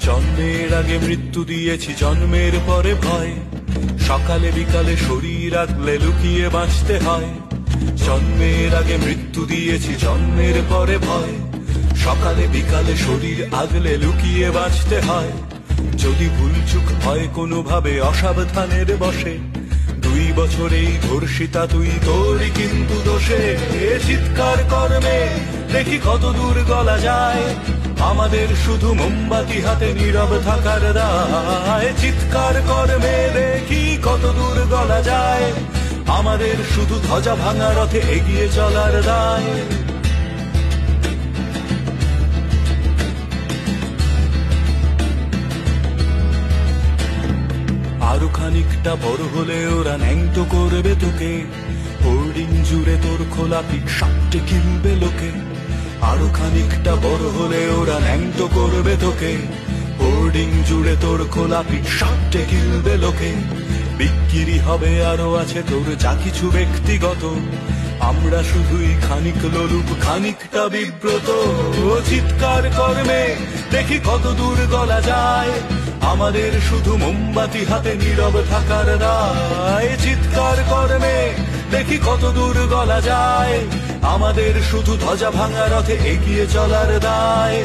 জন্মের আগে মৃত্যু দিয়েছি, জন্মের পরে ভয়। সকালে বিকালে শরীর আগলে লুকিয়ে বাঁচতে হয়। জন্মের আগে মৃত্যু দিয়েছি, জন্মের পরে ভয়। সকালে বিকালে শরীর আগলে লুকিয়ে বাঁচতে হয়। যদি ভুলচুক হয় কোনোভাবে অসাবধানের বসে, 2 বছরেই ধর্ষিতা তুই, তোরই কিন্তু দোষে। চিৎকার কর্মে দেখি কত দূর গলা যায়, আমাদের শুধু মোমবাতি হাতে নীরব থাকার দায়। চিৎকার কর্মে দেখি কত দূর গলা যায়, আমাদের শুধু ধ্বজা ভাঙা রথে এগিয়ে চলার দায়। আরো খানিকটা বড় হলে ওরা ন্যাংটো করবে তোকে, হোর্ডিং জুড়ে তোর খোলা পিঠ সাপটে কিনবে লোকে। আরো খানিকটা বড় হলে ওরা ন্যাংটো করবে তোকে, হোর্ডিং জুড়ে তোর খোলা পিঠ সাপটে কিনবে লোকে। বিক্রি হবে আরো আছে তোর যা কিছু ব্যক্তিগত, আমরা শুধুই খানিক লোলুপ, খানিকটা বিব্রত। চিৎকার কর্মে দেখি কত দূর গলা যায়, আমাদের শুধু মোমবাতি হাতে নীরব থাকার দায়। চিৎকার কর্মে দেখি কত দূর গলা যায়, আমাদের শুধু ধ্বজা ভাঙা রথে এগিয়ে চলার দায়।